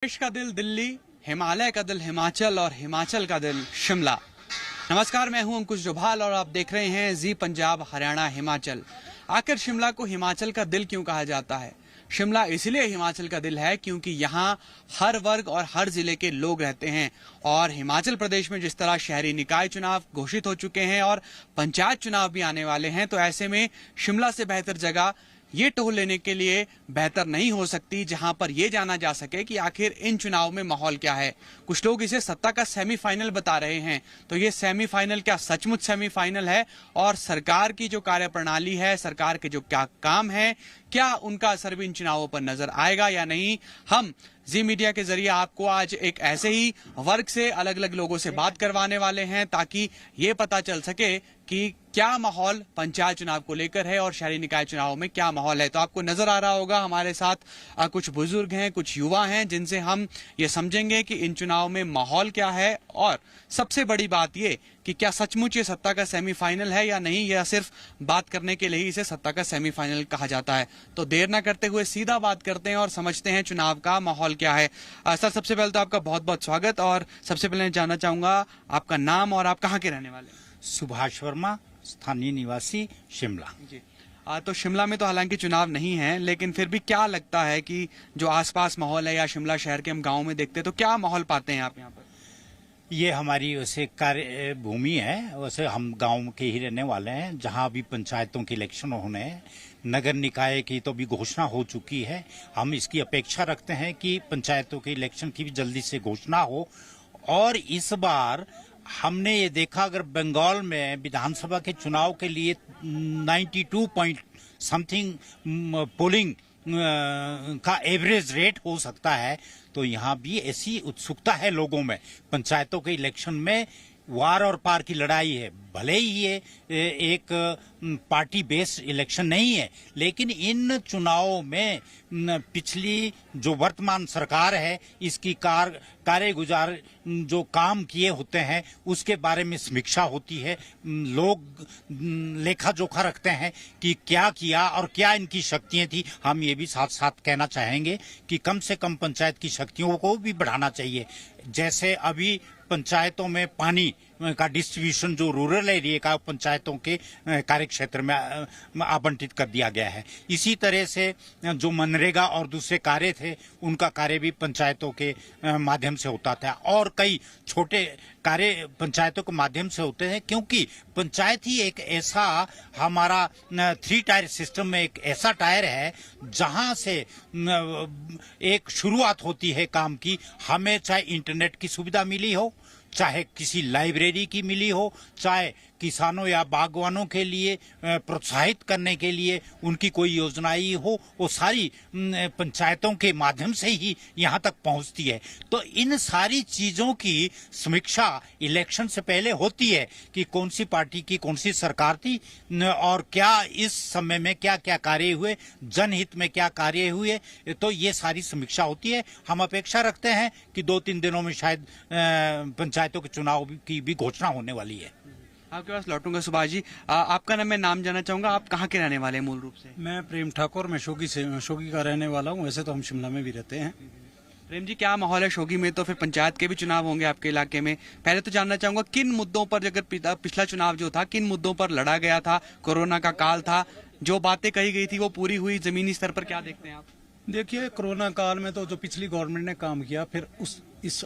देश का दिल दिल्ली, हिमालय का दिल हिमाचल और हिमाचल का दिल शिमला। नमस्कार, मैं हूं अंकुश डोभाल और आप देख रहे हैं जी पंजाब हरियाणा हिमाचल। आखिर शिमला को हिमाचल का दिल क्यों कहा जाता है? शिमला इसलिए हिमाचल का दिल है क्योंकि यहाँ हर वर्ग और हर जिले के लोग रहते हैं। और हिमाचल प्रदेश में जिस तरह शहरी निकाय चुनाव घोषित हो चुके हैं और पंचायत चुनाव भी आने वाले हैं, तो ऐसे में शिमला से बेहतर जगह ये टोल लेने के लिए बेहतर नहीं हो सकती जहां पर यह जाना जा सके कि आखिर इन चुनाव में माहौल क्या है। कुछ लोग इसे सत्ता का सेमीफाइनल बता रहे हैं, तो ये सेमीफाइनल क्या सचमुच सेमीफाइनल है? और सरकार की जो कार्यप्रणाली है, सरकार के जो क्या काम है, क्या उनका असर भी इन चुनावों पर नजर आएगा या नहीं? हम जी मीडिया के जरिए आपको आज एक ऐसे ही वर्ग से अलग अलग लोगों से बात करवाने वाले हैं ताकि ये पता चल सके कि क्या माहौल पंचायत चुनाव को लेकर है और शहरी निकाय चुनाव में क्या माहौल है। तो आपको नजर आ रहा होगा हमारे साथ कुछ बुजुर्ग हैं, कुछ युवा हैं, जिनसे हम ये समझेंगे कि इन चुनाव में माहौल क्या है और सबसे बड़ी बात ये कि क्या सचमुच ये सत्ता का सेमीफाइनल है या नहीं, या सिर्फ बात करने के लिए ही इसे सत्ता का सेमीफाइनल कहा जाता है। तो देर न करते हुए सीधा बात करते हैं और समझते हैं चुनाव का माहौल क्या है। सर, सबसे पहले तो आपका बहुत बहुत स्वागत, और सबसे पहले जानना चाहूंगा आपका नाम और आप कहाँ के रहने वाले हैं? सुभाष वर्मा, स्थानीय निवासी, शिमला जी। तो शिमला में तो हालांकि चुनाव नहीं है, लेकिन फिर भी क्या लगता है कि जो आसपास माहौल है या शिमला शहर के हम गांव में देखते हैं, तो क्या माहौल पाते हैं आप यहाँ पर? ये हमारी वैसे कार्य भूमि है। वैसे हम गांव के ही रहने वाले हैं, जहां अभी पंचायतों के इलेक्शन होने हैं। नगर निकाय की तो भी घोषणा हो चुकी है। हम इसकी अपेक्षा रखते हैं कि पंचायतों के इलेक्शन की भी जल्दी से घोषणा हो। और इस बार हमने ये देखा, अगर बंगाल में विधानसभा के चुनाव के लिए 92 पॉइंट समथिंग पोलिंग का एवरेज रेट हो सकता है, तो यहाँ भी ऐसी उत्सुकता है लोगों में। पंचायतों के इलेक्शन में वार और पार की लड़ाई है। भले ही ये एक पार्टी बेस्ड इलेक्शन नहीं है, लेकिन इन चुनावों में पिछली जो वर्तमान सरकार है, इसकी कार्यगुजार जो काम किए होते हैं उसके बारे में समीक्षा होती है। लोग लेखा जोखा रखते हैं कि क्या किया और क्या इनकी शक्तियां थी। हम ये भी साथ साथ कहना चाहेंगे कि कम से कम पंचायत की शक्तियों को भी बढ़ाना चाहिए। जैसे अभी पंचायतों में पानी का डिस्ट्रीब्यूशन जो रूरल एरिया का पंचायतों के कार्य क्षेत्र में आवंटित कर दिया गया है। इसी तरह से जो मनरेगा और दूसरे कार्य थे, उनका कार्य भी पंचायतों के माध्यम से होता था। और कई छोटे कार्य पंचायतों के माध्यम से होते हैं, क्योंकि पंचायत ही एक ऐसा हमारा 3 टायर सिस्टम में एक ऐसा टायर है जहां से एक शुरुआत होती है काम की। हमें चाहे इंटरनेट की सुविधा मिली हो, चाहे किसी लाइब्रेरी की मिली हो, चाहे किसानों या बागवानों के लिए प्रोत्साहित करने के लिए उनकी कोई योजना ही हो, वो सारी पंचायतों के माध्यम से ही यहाँ तक पहुँचती है। तो इन सारी चीजों की समीक्षा इलेक्शन से पहले होती है कि कौन सी पार्टी की कौन सी सरकार थी और क्या इस समय में क्या क्या कार्य हुए, जनहित में क्या कार्य हुए। तो ये सारी समीक्षा होती है। हम अपेक्षा रखते हैं कि 2-3 दिनों में शायद पंचायतों के चुनाव की भी घोषणा होने वाली है। आपके पास लौटूंगा। सुभाष जी, आपका मैं नाम जानना चाहूंगा, आप कहाँ के रहने वाले हैं मूल रूप से? मैं प्रेम ठाकुर, मैं शोगी का रहने वाला हूँ। वैसे तो हम शिमला में भी रहते हैं। प्रेम जी, क्या माहौल है शोगी में? तो फिर पंचायत के भी चुनाव होंगे आपके इलाके में। पहले तो जानना चाहूंगा किन मुद्दों पर, अगर पिछला चुनाव जो था, किन मुद्दों पर लड़ा गया था? कोरोना का काल था, जो बातें कही गई थी वो पूरी हुई? जमीनी स्तर पर क्या देखते हैं आप? देखिए, कोरोना काल में तो जो पिछली गवर्नमेंट ने काम किया, फिर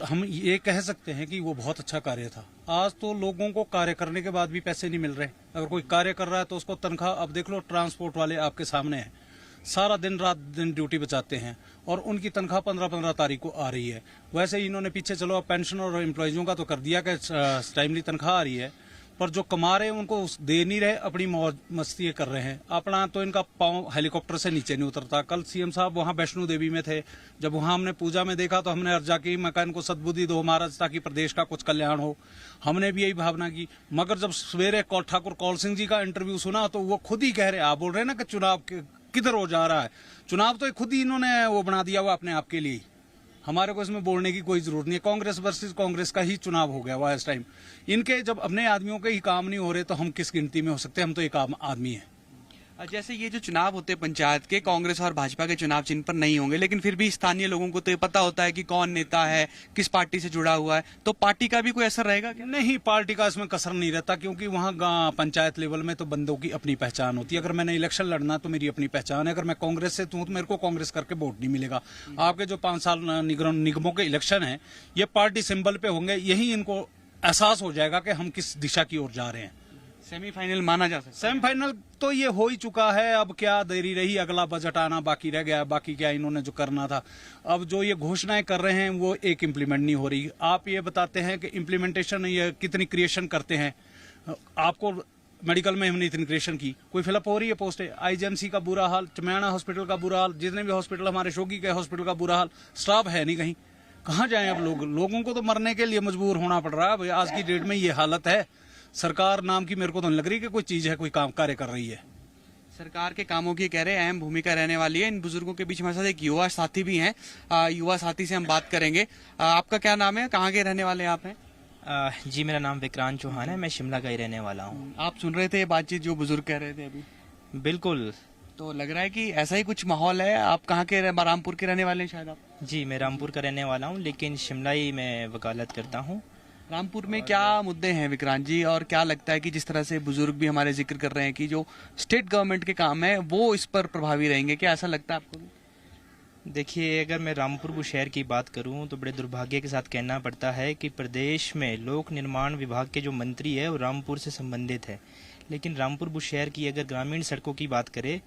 हम ये कह सकते हैं कि वो बहुत अच्छा कार्य था। आज तो लोगों को कार्य करने के बाद भी पैसे नहीं मिल रहे। अगर कोई कार्य कर रहा है तो उसको तनख्वाह, अब देख लो ट्रांसपोर्ट वाले आपके सामने हैं, सारा दिन रात दिन ड्यूटी बचाते हैं और उनकी तनख्वाह 15-15 तारीख को आ रही है। वैसे इन्होंने पीछे चलो पेंशन और एम्प्लॉयजों का तो कर दिया कि टाइमली तनख्वाह आ रही है, पर जो कमा रहे हैं उनको दे नहीं रहे, अपनी मौज मस्ती कर रहे हैं। अपना तो इनका पाँव हेलीकॉप्टर से नीचे नहीं उतरता। कल सीएम साहब वहां वैष्णो देवी में थे, जब वहां हमने पूजा में देखा तो हमने अर्जा की, मैं कहा इनको सद्बुद्धि दो महाराज ताकि प्रदेश का कुछ कल्याण हो। हमने भी यही भावना की। मगर जब सवेरे ठाकुर कौल सिंह जी का इंटरव्यू सुना तो वो खुद ही कह रहे, आप बोल रहे हैं ना कि चुनाव किधर हो जा रहा है, चुनाव तो खुद ही इन्होंने वो बना दिया हुआ अपने आप के लिए। हमारे को इसमें बोलने की कोई जरूरत नहीं है। कांग्रेस वर्सेस कांग्रेस का ही चुनाव हो गया हुआ इस टाइम। इनके जब अपने आदमियों के ही काम नहीं हो रहे तो हम किस गिनती में हो सकते हैं? हम तो एक आम आदमी है। जैसे ये जो चुनाव होते हैं पंचायत के, कांग्रेस और भाजपा के चुनाव चिन्ह पर नहीं होंगे, लेकिन फिर भी स्थानीय लोगों को तो ये पता होता है कि कौन नेता है, किस पार्टी से जुड़ा हुआ है, तो पार्टी का भी कोई असर रहेगा क्या? नहीं, पार्टी का इसमें कसर नहीं रहता, क्योंकि वहाँ पंचायत लेवल में तो बंदों की अपनी पहचान होती है। अगर मैंने इलेक्शन लड़ना तो मेरी अपनी पहचान है। अगर मैं कांग्रेस से हूँ तो मेरे को कांग्रेस करके वोट नहीं मिलेगा। आपके जो 5 साल निगमों के इलेक्शन है, ये पार्टी सिंबल पे होंगे, यही इनको एहसास हो जाएगा कि हम किस दिशा की ओर जा रहे हैं। सेमीफाइनल माना जा सकता है? सेमीफाइनल तो ये हो ही चुका है, अब क्या देरी रही, अगला बजट आना बाकी रह गया। बाकी क्या इन्होंने जो करना था, अब जो ये घोषणाएं कर रहे हैं वो एक इम्प्लीमेंट नहीं हो रही। आप ये बताते हैं कि इम्प्लीमेंटेशन ये कितनी क्रिएशन करते हैं। आपको मेडिकल में हमने इतनी क्रिएशन की, कोई फिलअप हो रही है पोस्ट है? आईजीएमसी का बुरा हाल, चमैना हॉस्पिटल का बुरा हाल, जितने भी हॉस्पिटल हमारे शोगी के हॉस्पिटल का बुरा हाल, स्टाफ है नहीं कहीं, कहाँ जाएं अब लोगों को तो मरने के लिए मजबूर होना पड़ रहा है। भाई आज की डेट में ये हालत है। सरकार नाम की मेरे को तो नहीं लग रही कि कोई चीज है, कोई काम कार्य कर रही है। सरकार के कामों की कह रहे हैं अहम भूमिका रहने वाली है। इन बुजुर्गों के बीच हमारे साथ एक युवा साथी भी हैं। युवा साथी से हम बात करेंगे। आपका क्या नाम है, कहाँ के रहने वाले आप हैं? जी, मेरा नाम विक्रांत चौहान है, मैं शिमला का ही रहने वाला हूँ। आप सुन रहे थे ये बातचीत जो बुजुर्ग कह रहे थे अभी? बिल्कुल। तो लग रहा है कि ऐसा ही कुछ माहौल है। आप कहाँ के, रामपुर के रहने वाले हैं शायद आप? जी, मैं रामपुर का रहने वाला हूँ, लेकिन शिमला ही मैं वकालत करता हूँ। रामपुर में क्या मुद्दे हैं विक्रांत जी, और क्या लगता है कि जिस तरह से बुजुर्ग भी हमारे जिक्र कर रहे हैं कि जो स्टेट गवर्नमेंट के काम है वो इस पर प्रभावी रहेंगे, क्या ऐसा लगता है आपको भी? देखिए, अगर मैं रामपुर बुशहर की बात करूं तो बड़े दुर्भाग्य के साथ कहना पड़ता है कि प्रदेश में लोक निर्माण विभाग के जो मंत्री है वो रामपुर से संबंधित है, लेकिन रामपुर बुशहर की अगर ग्रामीण सड़कों की बात करें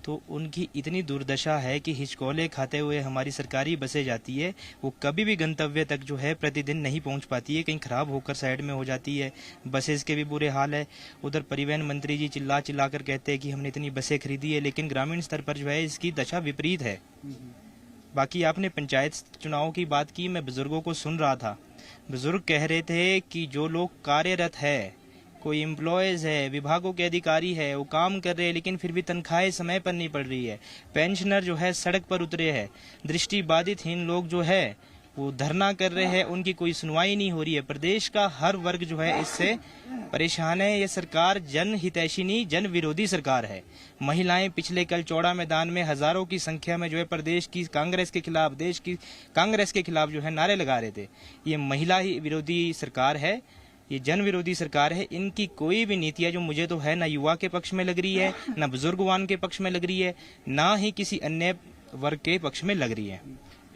तो उनकी इतनी दुर्दशा है कि हिचकोले खाते हुए हमारी सरकारी बसें जाती है, वो कभी भी गंतव्य तक जो है प्रतिदिन नहीं पहुंच पाती है, कहीं खराब होकर साइड में हो जाती है। बसेस के भी बुरे हाल है। उधर परिवहन मंत्री जी चिल्ला चिल्ला कर कहते हैं कि हमने इतनी बसें खरीदी है, लेकिन ग्रामीण स्तर पर जो है इसकी दशा विपरीत है। बाकी आपने पंचायत चुनाव की बात की, मैं बुजुर्गों को सुन रहा था। बुजुर्ग कह रहे थे कि जो लोग कार्यरत है, कोई एम्प्लॉयज है, विभागों के अधिकारी है, वो काम कर रहे हैं लेकिन फिर भी तनख्वाहें समय पर नहीं पड़ रही है। पेंशनर जो है सड़क पर उतरे हैं, दृष्टि बाधितहीन लोग जो है वो धरना कर रहे हैं, उनकी कोई सुनवाई नहीं हो रही है। प्रदेश का हर वर्ग जो है इससे परेशान है। ये सरकार जन हितैषी नहीं, जन विरोधी सरकार है। महिलाएं पिछले कल चौड़ा मैदान में हजारों की संख्या में जो है प्रदेश की कांग्रेस के खिलाफ, देश की कांग्रेस के खिलाफ जो है नारे लगा रहे थे। ये महिला ही विरोधी सरकार है, ये जन विरोधी सरकार है। इनकी कोई भी नीतियां जो मुझे तो है ना युवा के पक्ष में लग रही है, ना बुजुर्गवान के पक्ष में लग रही है, ना ही किसी अन्य वर्ग के पक्ष में लग रही है।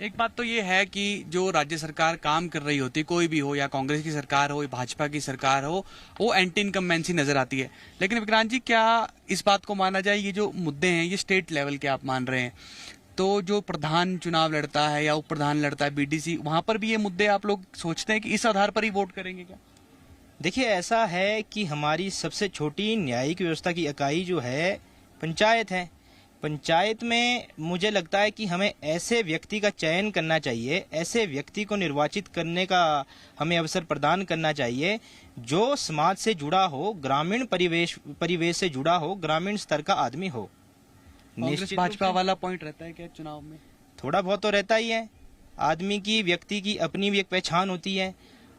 एक बात तो ये है कि जो राज्य सरकार काम कर रही होती, कोई भी हो, या कांग्रेस की सरकार हो या भाजपा की सरकार हो, वो एंटी इनकम्बेंसी नजर आती है। लेकिन विक्रांत जी, क्या इस बात को माना जाए, ये जो मुद्दे हैं ये स्टेट लेवल के आप मान रहे हैं, तो जो प्रधान चुनाव लड़ता है या उप प्रधान लड़ता है, बीडीसी, वहां पर भी ये मुद्दे आप लोग सोचते हैं कि इस आधार पर ही वोट करेंगे क्या? देखिए, ऐसा है कि हमारी सबसे छोटी न्यायिक व्यवस्था की इकाई जो है पंचायत है। पंचायत में मुझे लगता है कि हमें ऐसे व्यक्ति का चयन करना चाहिए, ऐसे व्यक्ति को निर्वाचित करने का हमें अवसर प्रदान करना चाहिए जो समाज से जुड़ा हो, ग्रामीण परिवेश से जुड़ा हो, ग्रामीण स्तर का आदमी हो। कांग्रेस भाजपा वाला पॉइंट रहता है क्या चुनाव में? थोड़ा बहुत तो रहता ही है। आदमी की, व्यक्ति की अपनी भी एक पहचान होती है।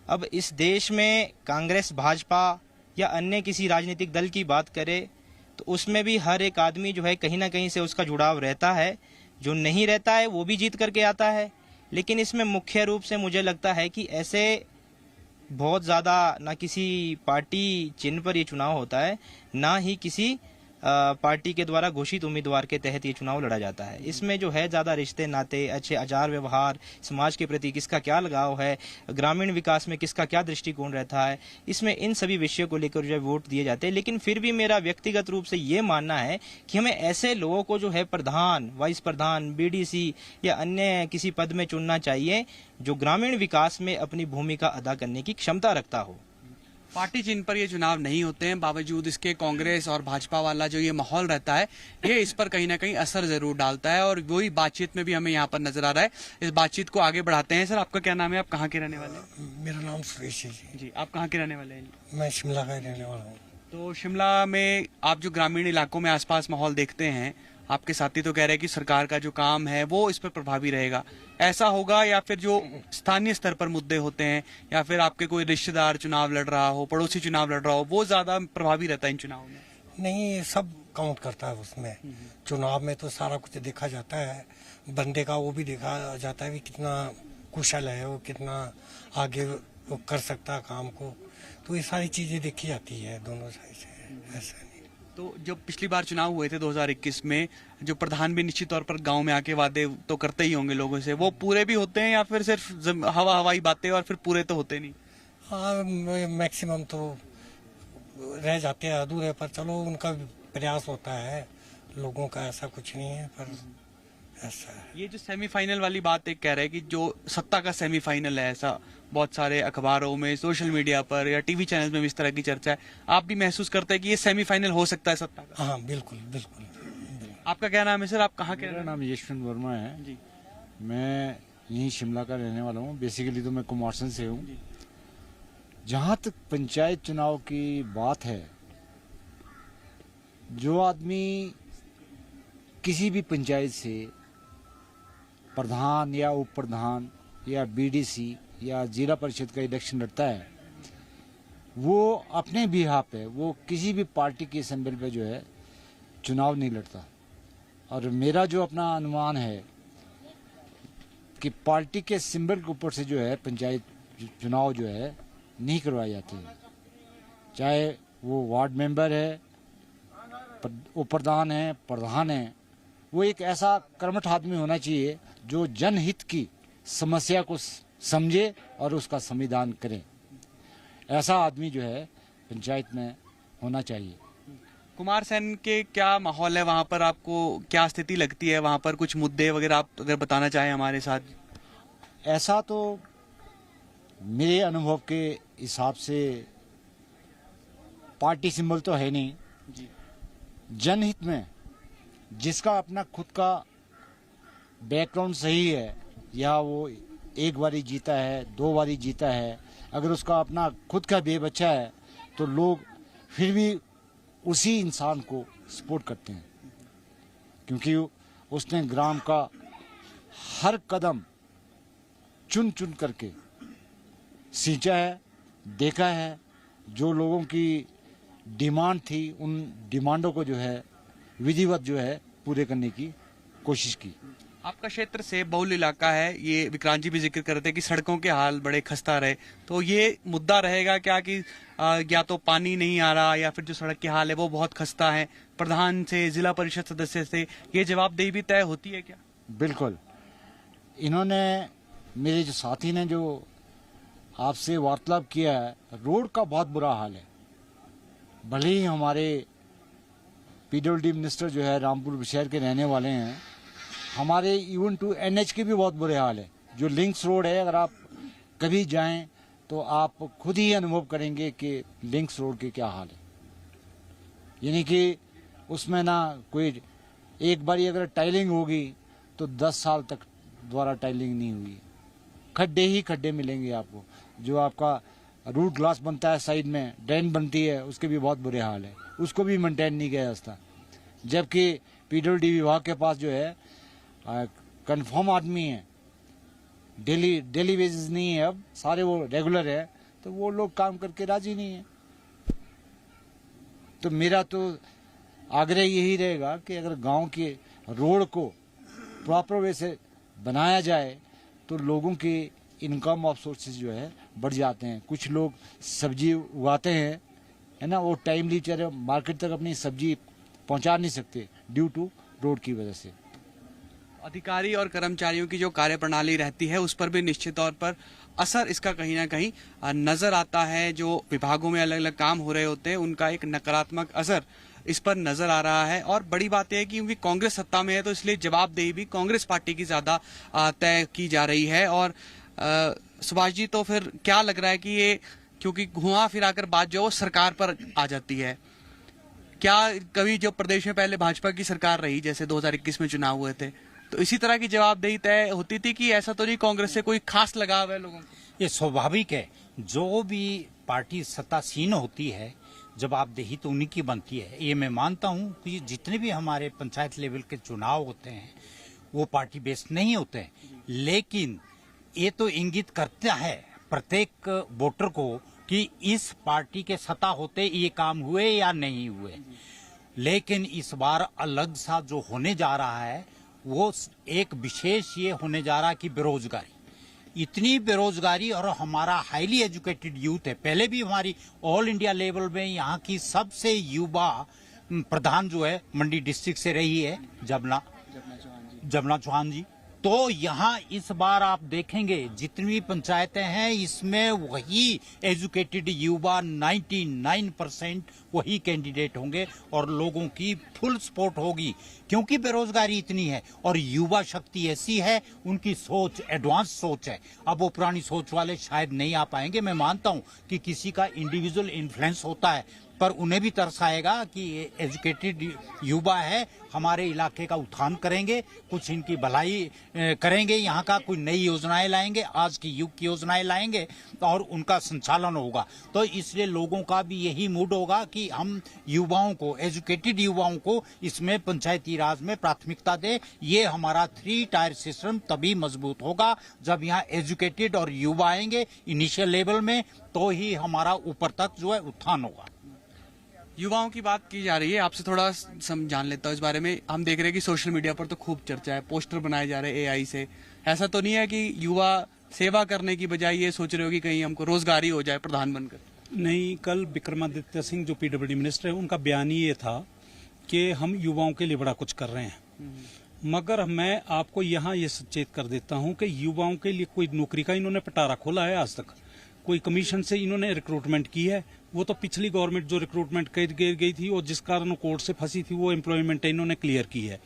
अब इस देश में कांग्रेस, भाजपा या अन्य किसी राजनीतिक दल की बात करें तो उसमें भी हर एक आदमी जो है कहीं ना कहीं से उसका जुड़ाव रहता है। जो नहीं रहता है वो भी जीत करके आता है। लेकिन इसमें मुख्य रूप से मुझे लगता है कि ऐसे बहुत ज़्यादा ना किसी पार्टी चिन्ह पर ये चुनाव होता है, ना ही किसी पार्टी के द्वारा घोषित उम्मीदवार के तहत ये चुनाव लड़ा जाता है। इसमें जो है ज़्यादा रिश्ते नाते, अच्छे आचार व्यवहार, समाज के प्रति किसका क्या लगाव है, ग्रामीण विकास में किसका क्या दृष्टिकोण रहता है, इसमें इन सभी विषयों को लेकर जो है वोट दिए जाते हैं। लेकिन फिर भी मेरा व्यक्तिगत रूप से ये मानना है कि हमें ऐसे लोगों को जो है प्रधान, वाइस प्रधान, बीडीसी या अन्य किसी पद में चुनना चाहिए जो ग्रामीण विकास में अपनी भूमिका अदा करने की क्षमता रखता हो। पार्टी चिन्ह पर ये चुनाव नहीं होते हैं, बावजूद इसके कांग्रेस और भाजपा वाला जो ये माहौल रहता है ये इस पर कहीं ना कहीं असर जरूर डालता है, और वही बातचीत में भी हमें यहाँ पर नजर आ रहा है। इस बातचीत को आगे बढ़ाते हैं। सर, आपका क्या नाम है, आप कहाँ के रहने वाले हैं? मेरा नाम सुरेश है जी। जी, आप कहाँ के रहने वाले हैं? मैं शिमला का रहने वाला हूँ। तो शिमला में आप जो ग्रामीण इलाकों में आसपास माहौल देखते हैं, आपके साथी तो कह रहे हैं कि सरकार का जो काम है वो इस पर प्रभावी रहेगा, ऐसा होगा? या फिर जो स्थानीय स्तर पर मुद्दे होते हैं, या फिर आपके कोई रिश्तेदार चुनाव लड़ रहा हो, पड़ोसी चुनाव लड़ रहा हो, वो ज्यादा प्रभावी रहता है इन चुनावों में? नहीं, ये सब काउंट करता है उसमें। चुनाव में तो सारा कुछ देखा जाता है, बंदे का वो भी देखा जाता है कि कितना कुशल है वो, कितना आगे वो कर सकता है काम को, तो ये सारी चीजें देखी जाती है दोनों साइड से, ऐसा नहीं। तो जब पिछली बार चुनाव हुए थे 2021 में, जो प्रधान भी निश्चित तौर पर गांव में आके वादे तो करते ही होंगे लोगों से, वो पूरे भी होते हैं या फिर सिर्फ हवाई बातें और फिर पूरे तो होते नहीं? हाँ, मैक्सिमम तो रह जाते हैं अधूरे, पर चलो उनका प्रयास होता है, लोगों का ऐसा कुछ नहीं है, पर ऐसा है। ये जो सेमीफाइनल वाली बात एक कह रहे हैं कि जो सत्ता का सेमीफाइनल है, ऐसा बहुत सारे अखबारों में, सोशल मीडिया पर या टीवी चैनल में भी इस तरह की चर्चा है, आप भी महसूस करते हैं कि ये सेमीफाइनल हो सकता है सत्ता का? हाँ बिल्कुल बिल्कुल। आपका क्या नाम है सर, आप कहाँ के? मेरा नाम यशवंत वर्मा है जी। मैं यहीं शिमला का रहने वाला हूँ। बेसिकली तो मैं कुमारसैन से हूँ। जहाँ तक पंचायत चुनाव की बात है, जो आदमी किसी भी पंचायत से प्रधान या उप प्रधान या बीडीसी या जिला परिषद का इलेक्शन लड़ता है, वो अपने बिहाफ पे, वो किसी भी पार्टी के सिंबल पे जो है चुनाव नहीं लड़ता। और मेरा जो अपना अनुमान है कि पार्टी के सिंबल के ऊपर से जो है पंचायत चुनाव जो है नहीं करवाए जाते हैं। चाहे वो वार्ड मेंबर है, उप प्रधान है, प्रधान है, वो एक ऐसा कर्मठ आदमी होना चाहिए जो जनहित की समस्या को समझे और उसका समाधान करे। ऐसा आदमी जो है पंचायत में होना चाहिए। कुमारसैन के क्या माहौल है वहाँ पर, आपको क्या स्थिति लगती है वहाँ पर? कुछ मुद्दे वगैरह आप अगर बताना चाहें हमारे साथ। ऐसा तो मेरे अनुभव के हिसाब से पार्टी सिंबल तो है नहीं जी। जनहित में जिसका अपना खुद का बैकग्राउंड सही है, या वो एक बारी जीता है, 2 बारी जीता है, अगर उसका अपना खुद का बेब अच्छा है तो लोग फिर भी उसी इंसान को सपोर्ट करते हैं, क्योंकि उसने ग्राम का हर कदम चुन चुन करके सींचा है, देखा है। जो लोगों की डिमांड थी, उन डिमांडों को जो है विधिवत जो है पूरे करने की कोशिश की। आपका क्षेत्र से बहुल इलाका है, ये विक्रांत जी भी जिक्र कर रहे थे कि सड़कों के हाल बड़े खस्ता रहे, तो ये मुद्दा रहेगा क्या कि या तो पानी नहीं आ रहा या फिर जो सड़क के हाल है वो बहुत खस्ता है? प्रधान से, जिला परिषद सदस्य से ये जवाबदेही भी तय होती है क्या? बिल्कुल। इन्होंने, मेरे जो साथी ने जो आपसे वार्तालाप किया है, रोड का बहुत बुरा हाल है। भले ही हमारे पीडब्ल्यूडी मिनिस्टर जो है रामपुर शहर के रहने वाले हैं, हमारे इवन टू एनएच के भी बहुत बुरे हाल है। जो लिंक्स रोड है, अगर आप कभी जाएं तो आप खुद ही अनुभव करेंगे कि लिंक्स रोड के क्या हाल है। यानी कि उसमें ना कोई, एक बारी अगर टाइलिंग होगी तो 10 साल तक दोबारा टाइलिंग नहीं हुई, खड्डे ही खड्डे मिलेंगे आपको। जो आपका रूट ग्लास बनता है साइड में, ड्रेन बनती है, उसके भी बहुत बुरे हाल है, उसको भी मेंटेन नहीं किया जाता। जबकि पीडब्ल्यूडी विभाग के पास जो है कंफर्म आदमी है, डेली बेसिस नहीं है, अब सारे वो रेगुलर है, तो वो लोग काम करके राजी नहीं है। तो मेरा तो आग्रह यही रहेगा कि अगर गांव के रोड को प्रॉपर वे से बनाया जाए तो लोगों के इनकम ऑफ सोर्सेज जो है बढ़ जाते हैं। कुछ लोग सब्जी उगाते हैं, है ना, वो टाइमली चाहे मार्केट तक अपनी सब्जी पहुंचा नहीं सकते ड्यू टू रोड की वजह से। अधिकारी और कर्मचारियों की जो कार्यप्रणाली रहती है उस पर भी निश्चित तौर पर असर इसका कहीं ना कहीं नजर आता है। जो विभागों में अलग अलग काम हो रहे होते हैं उनका एक नकारात्मक असर इस पर नजर आ रहा है। और बड़ी बात यह है कि क्योंकि कांग्रेस सत्ता में है तो इसलिए जवाबदेही भी कांग्रेस पार्टी की ज्यादा तय की जा रही है। और सुभाष जी, तो फिर क्या लग रहा है कि ये, क्योंकि घुमा फिराकर बात जो है वो सरकार पर आ जाती है, क्या कभी जो प्रदेश में पहले भाजपा की सरकार रही, जैसे 2021 में चुनाव हुए थे, तो इसी तरह की जवाबदेही तय होती थी कि ऐसा तो नहीं कांग्रेस से कोई खास लगाव है लोगों को? ये स्वाभाविक है, जो भी पार्टी सत्तासीन होती है जवाबदेही तो उन्हीं की बनती है। ये मैं मानता हूँ कि जितने भी हमारे पंचायत लेवल के चुनाव होते हैं वो पार्टी बेस्ड नहीं होते हैं, लेकिन ये तो इंगित करता है प्रत्येक वोटर को कि इस पार्टी के सत्ता होते ये काम हुए या नहीं हुए। लेकिन इस बार अलग सा जो होने जा रहा है वो एक विशेष ये होने जा रहा है कि बेरोजगारी, इतनी बेरोजगारी, और हमारा हाईली एजुकेटेड यूथ है। पहले भी हमारी ऑल इंडिया लेवल में यहाँ की सबसे युवा प्रधान जो है मंडी डिस्ट्रिक्ट से रही है जबना चौहान जी। तो यहाँ इस बार आप देखेंगे जितनी भी पंचायतें हैं इसमें वही एजुकेटेड युवा 99% वही कैंडिडेट होंगे और लोगों की फुल सपोर्ट होगी, क्योंकि बेरोजगारी इतनी है और युवा शक्ति ऐसी है, उनकी सोच एडवांस सोच है। अब वो पुरानी सोच वाले शायद नहीं आ पाएंगे। मैं मानता हूं कि किसी का इंडिविजुअल इन्फ्लुएंस होता है, पर उन्हें भी तरस आएगा कि एजुकेटेड युवा है, हमारे इलाके का उत्थान करेंगे, कुछ इनकी भलाई करेंगे, यहाँ का कोई नई योजनाएं लाएंगे, आज की युग की योजनाएं लाएंगे और उनका संचालन होगा। तो इसलिए लोगों का भी यही मूड होगा कि हम युवाओं को, एजुकेटेड युवाओं को इसमें पंचायती राज में प्राथमिकता दें। ये हमारा 3 टायर सिस्टम तभी मजबूत होगा जब यहाँ एजुकेटेड और युवा आएंगे इनिशियल लेवल में, तो ही हमारा ऊपर तक जो है उत्थान होगा। युवाओं की बात की जा रही है, आपसे थोड़ा जान लेता हूँ इस बारे में। हम देख रहे हैं कि सोशल मीडिया पर तो खूब चर्चा है, पोस्टर बनाए जा रहे हैं एआई से। ऐसा तो नहीं है कि युवा सेवा करने की बजाय ये सोच रहे हो कि कहीं हमको रोजगारी हो जाए प्रधान बनकर? नहीं, कल विक्रमादित्य सिंह जो पीडब्ल्यूडी मिनिस्टर है उनका बयान ही ये था कि हम युवाओं के लिए बड़ा कुछ कर रहे हैं। मगर मैं आपको यहाँ ये सचेत कर देता हूँ कि युवाओं के लिए कोई नौकरी का इन्होंने पिटारा खोला है आज तक? कोई कमीशन से इन्होंने रिक्रूटमेंट की है? वो तो पिछली गवर्नमेंट जो रिक्रूटमेंट कर गई थी और जिस कारण कोर्ट से फंसी थी, वो एम्प्लॉयमेंट इन्होंने क्लियर की है।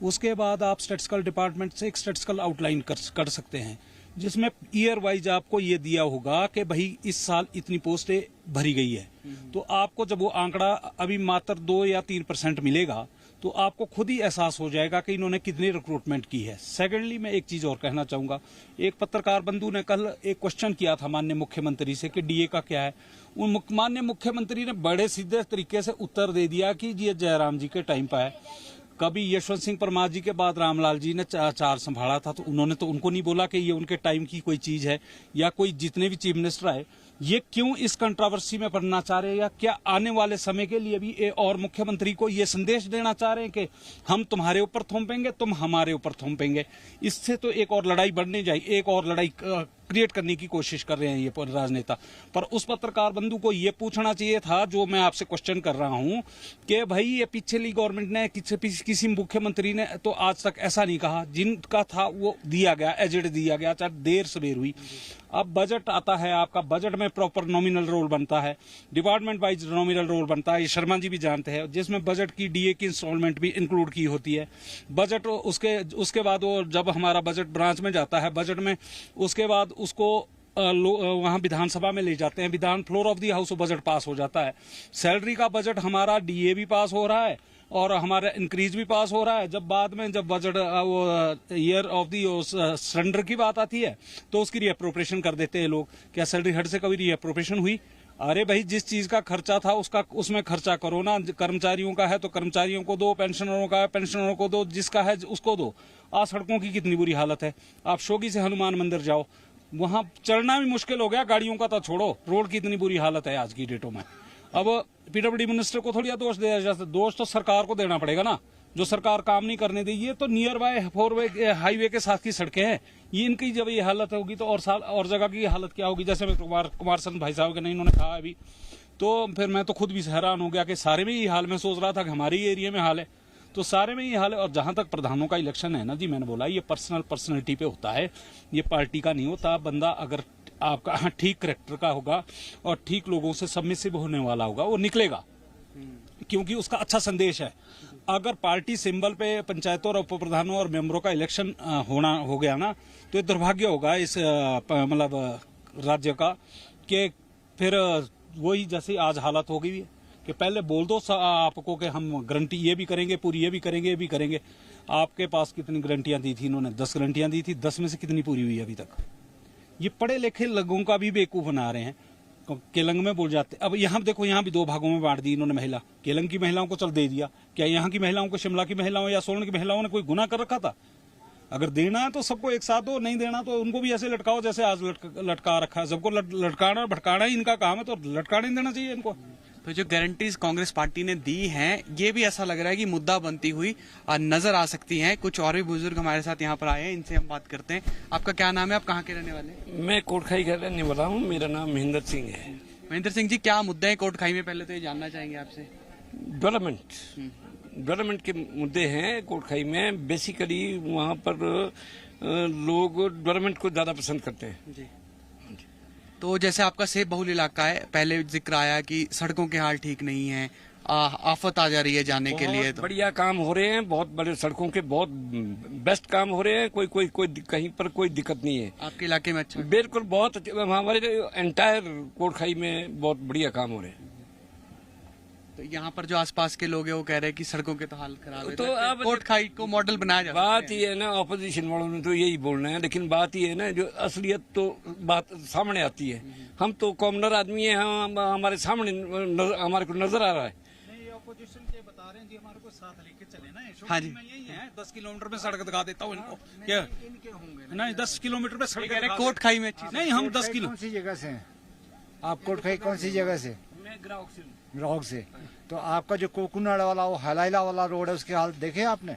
उसके बाद आप स्टैटिस्टिकल डिपार्टमेंट से एक स्टैटिस्टिकल आउटलाइन कर सकते हैं, जिसमें ईयर वाइज आपको ये दिया होगा कि भाई इस साल इतनी पोस्टें भरी गई है। तो आपको जब वो आंकड़ा अभी मात्र 2 या 3% मिलेगा तो आपको खुद ही एहसास हो जाएगा कि इन्होंने कितनी रिक्रूटमेंट की है। सेकेंडली, मैं एक चीज और कहना चाहूंगा। एक पत्रकार बंधु ने कल एक क्वेश्चन किया था माननीय मुख्यमंत्री से कि डीए का क्या है। उन माननीय मुख्यमंत्री ने बड़े सीधे तरीके से उत्तर दे दिया कि ये जयराम जी के टाइम पर है। कभी यशवंत सिंह परमार जी के बाद रामलाल जी ने चार संभाला था, तो उन्होंने तो उनको नहीं बोला कि ये उनके टाइम की कोई चीज है, या कोई जितने भी चीफ मिनिस्टर आए ये क्यों इस कंट्रोवर्सी में पड़ना चाह रहे हैं, या क्या आने वाले समय के लिए भी और मुख्यमंत्री को ये संदेश देना चाह रहे हैं कि हम तुम्हारे ऊपर थोपेंगे, तुम हमारे ऊपर थोपेंगे। इससे तो एक और लड़ाई बढ़ने जाए, एक और लड़ाई क्रिएट करने की कोशिश कर रहे हैं ये राजनेता। पर उस पत्रकार बंधु को ये पूछना चाहिए था, जो मैं आपसे क्वेश्चन कर रहा हूं, कि भाई ये पिछली गवर्नमेंट ने किसी मुख्यमंत्री ने तो आज तक ऐसा नहीं कहा। जिनका था वो दिया गया, एजेंट दिया गया, चाहे देर सवेर हुई। अब बजट आता है आपका, बजट में प्रॉपर नॉमिनल रोल बनता है, डिपार्टमेंट वाइज नॉमिनल रोल बनता है, ये शर्मा जी भी जानते हैं, जिसमें बजट की डीए की इंस्टॉलमेंट भी इंक्लूड की होती है। बजट उसके बाद वो जब हमारा बजट ब्रांच में जाता है, बजट में उसके बाद उसको वहां विधानसभा में ले जाते हैं, विधान floor of the house budget pass हो जाता है। सैलरी का बजट हमारा डीए भी पास हो रहा है और हमारा इंक्रीज भी पास हो रहा है। जब बाद में जब बजट वो ईयर ऑफ दी सरेंडर की बात आती है तो उसकी रीअप्रोप्रिएशन कर देते हैं लोग। क्या सैलरी हेड से कभी रीअप्रोप्रिएशन हुई? अरे भाई, जिस चीज का खर्चा था उसमें खर्चा करो ना। कर्मचारियों का है तो कर्मचारियों को दो, पेंशनरों का है पेंशनरों को दो, जिसका है उसको दो। आज सड़कों की कितनी बुरी हालत है। आप शोगी से हनुमान मंदिर जाओ, वहां चढ़ना भी मुश्किल हो गया, गाड़ियों का तो छोड़ो, रोड की इतनी बुरी हालत है आज की डेटों में। अब पीडब्ल्यूडी मिनिस्टर को थोड़ी दोष दिया जा सकता, दोष तो सरकार को देना पड़ेगा ना, जो सरकार काम नहीं करने देगी। ये तो नियर बाय 4 वे हाईवे के साथ की सड़कें हैं, ये इनकी जब ये हालत होगी तो और जगह की हालत क्या होगी। जैसे मैं कुमार चंद भाई साहब के नहीं इन्होंने कहा अभी, तो फिर मैं तो खुद भी हैरान हो गया कि सारे में ये हाल। मैं सोच रहा था कि हमारे एरिया में हाल है, तो सारे में ये हाल है। और जहां तक प्रधानों का इलेक्शन है ना जी, मैंने बोला ये पर्सनैलिटी पे होता है, ये पार्टी का नहीं होता। बंदा अगर आपका ठीक करेक्टर का होगा और ठीक लोगों से सबमिसिव होने वाला होगा, वो निकलेगा, क्योंकि उसका अच्छा संदेश है। अगर पार्टी सिंबल पे पंचायतों और उप प्रधानों और मेंबरों का इलेक्शन हो गया ना, तो ये दुर्भाग्य होगा इस मतलब राज्य का, कि फिर वही जैसे आज हालत हो गई है कि पहले बोल दो आपको कि हम गारंटी ये भी करेंगे, पूरी ये भी करेंगे, ये भी करेंगे। आपके पास कितनी गारंटियां दी थी इन्होंने? 10 गारंटियां दी थी, 10 में से कितनी पूरी हुई अभी तक? ये पढ़े लिखे लोगों का भी बेवकूफ बना रहे हैं। केलंग में बोल जाते, अब यहाँ देखो, यहाँ भी 2 भागों में बांट दी इन्होंने महिला। केलंग की महिलाओं को चल दे दिया। क्या यहाँ की महिलाओं को शिमला की महिलाओं या सोलन की महिलाओं ने कोई गुनाह कर रखा था? अगर देना है तो सबको एक साथ दो, नहीं देना तो उनको भी ऐसे लटकाओ जैसे आज लटका रखा है। सबको लटकाना भटकाना ही इनका काम है, तो लटकाने नहीं देना चाहिए इनको। तो जो गारंटीज कांग्रेस पार्टी ने दी हैं, ये भी ऐसा लग रहा है कि मुद्दा बनती हुई नजर आ सकती हैं। कुछ और भी बुजुर्ग हमारे साथ यहाँ पर आए हैं, इनसे हम बात करते हैं। आपका क्या नाम है, आप कहाँ के रहने वाले हैं? मैं कोटखाई का रहने वाला हूँ। मेरा नाम महेंद्र सिंह है। महेंद्र सिंह जी, क्या मुद्दे हैं कोटखाई में, पहले तो ये जानना चाहेंगे आपसे। डेवलपमेंट के मुद्दे हैं कोटखाई में। बेसिकली वहाँ पर लोग डेवलपमेंट को ज्यादा पसंद करते हैं। जी। तो जैसे आपका सेब बहुल इलाका है, पहले जिक्र आया कि सड़कों के हाल ठीक नहीं है, आफत आ जा रही है जाने के लिए। तो बढ़िया काम हो रहे हैं, बहुत बड़े सड़कों के बहुत बेस्ट काम हो रहे हैं। कोई कहीं पर कोई दिक्कत नहीं है। आपके इलाके में अच्छा? बिल्कुल बहुत हमारे एंटायर कोटखाई में बहुत बढ़िया काम हो रहे हैं। तो यहाँ पर जो आसपास के लोग हैं वो कह रहे हैं कि सड़कों के तो हाल खराब है। तो अब कोटखाई को मॉडल बनाया जा बात ये है ना, ऑपोजिशन वालों ने तो यही बोलना है, लेकिन बात ये है ना, जो असलियत तो बात सामने आती है। हम तो कॉमनर आदमी हैं, हम हमारे सामने हमारे को नजर आ रहा है। ऑपोजिशन के बता रहे हैं जी, हमारे को साथ लेके चले ना। हाँ जी। मैं यही है, 10 किलोमीटर में सड़क दिखा देता हूँ इनको। क्या नहीं, 10 किलोमीटर में सड़क दिखा कोटखाई में अच्छी नहीं, हम 10 किलो। कौन सी जगह से हैं आप? कोटखाई कौन सी जगह से? ग्राहक से। तो आपका जो कोकुनाड़ वाला वो हलाइला वाला रोड है, उसके हाल देखे आपने?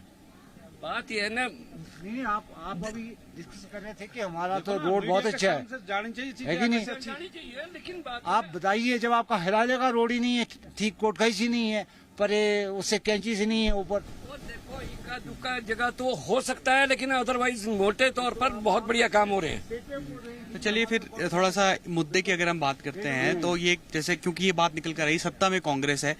बात ये है ना, नहीं, आप अभी डिस्कस कर रहे थे कि हमारा तो रोड बहुत अच्छा है, जानी चाहिए चीजें है कि नहीं? जानी चाहिए, लेकिन बात आप बताइए, जब आपका हलाइले का रोड ही नहीं है, ठीक कोटखाई से नहीं है, पर ये उससे कैंची से नहीं है ऊपर। वो देखो, इक्का दुक्का जगह तो हो सकता है, लेकिन अदरवाइज मोटे तौर पर बहुत बढ़िया काम हो रहे हैं। तो चलिए फिर थोड़ा सा मुद्दे की अगर हम बात करते हैं, तो ये जैसे क्योंकि ये बात निकल कर रही सत्ता में कांग्रेस है,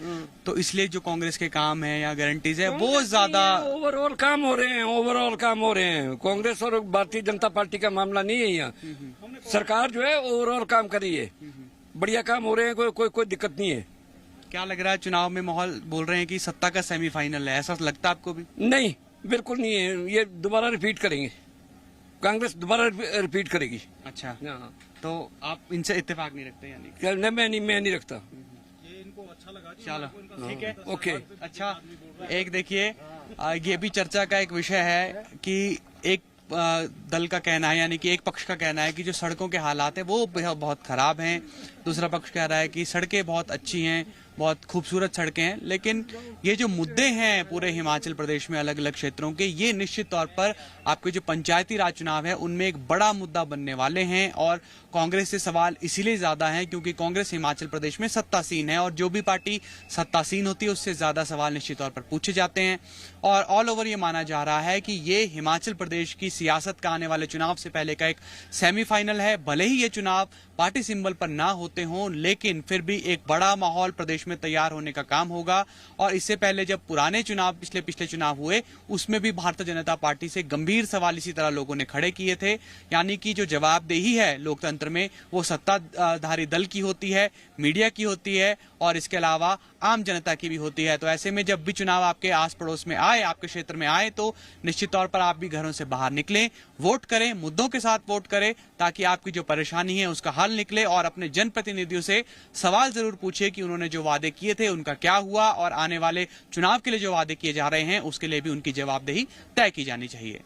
तो इसलिए जो कांग्रेस के काम है या गारंटीज है वो ज्यादा ओवरऑल काम हो रहे हैं। ओवरऑल काम हो रहे हैं। कांग्रेस और भारतीय जनता पार्टी का मामला नहीं है यहाँ। सरकार जो है ओवरऑल काम कर रही है, बढ़िया काम हो रहे हैं, कोई दिक्कत नहीं है। क्या लग रहा है, चुनाव में माहौल बोल रहे हैं कि सत्ता का सेमीफाइनल है, ऐसा लगता है आपको भी? नहीं, बिल्कुल नहीं है। ये दोबारा रिपीट करेंगे, कांग्रेस दोबारा रिपीट करेगी। अच्छा, हाँ। तो आप इनसे इत्तेफाक नहीं रखते यानी? क्या मैं नहीं रखता। ये इनको अच्छा लगा। चलो ठीक है, ओके। अच्छा, एक देखिए, ये भी चर्चा का एक विषय है कि एक दल का कहना है, यानी कि एक पक्ष का कहना है कि जो सड़कों के हालात हैं वो बहुत खराब हैं। दूसरा पक्ष कह रहा है कि सड़कें बहुत अच्छी हैं, बहुत खूबसूरत सड़कें हैं। लेकिन ये जो मुद्दे हैं पूरे हिमाचल प्रदेश में अलग अलग क्षेत्रों के, ये निश्चित तौर पर आपके जो पंचायती राज चुनाव है उनमें एक बड़ा मुद्दा बनने वाले हैं। और कांग्रेस से सवाल इसीलिए ज्यादा है क्योंकि कांग्रेस हिमाचल प्रदेश में सत्तासीन है, और जो भी पार्टी सत्तासीन होती है उससे ज्यादा सवाल निश्चित तौर पर पूछे जाते हैं। और ऑल ओवर ये माना जा रहा है कि ये हिमाचल प्रदेश की सियासत का आने वाले चुनाव से पहले का एक सेमीफाइनल है। भले ही ये चुनाव पार्टी सिंबल पर ना होते हों, लेकिन फिर भी एक बड़ा माहौल प्रदेश में तैयार होने का काम होगा। और इससे पहले जब पुराने चुनाव पिछले चुनाव हुए, उसमें भी भारतीय जनता पार्टी से गंभीर सवाल इसी तरह लोगों ने खड़े किए थे, यानी कि जो जवाबदेही है लोकतंत्र में वो सत्ताधारी दल की होती है, मीडिया की होती है, और इसके अलावा आम जनता की भी होती है। तो ऐसे में जब भी चुनाव आपके आस पड़ोस में आए, आपके क्षेत्र में आए, तो निश्चित तौर पर आप भी घरों से बाहर निकलें, वोट करें, मुद्दों के साथ वोट करें, ताकि आपकी जो परेशानी है उसका हल निकले। और अपने जनप्रतिनिधियों से सवाल जरूर पूछिए कि उन्होंने जो वादे किए थे उनका क्या हुआ, और आने वाले चुनाव के लिए जो वादे किए जा रहे हैं उसके लिए भी उनकी जवाबदेही तय की जानी चाहिए।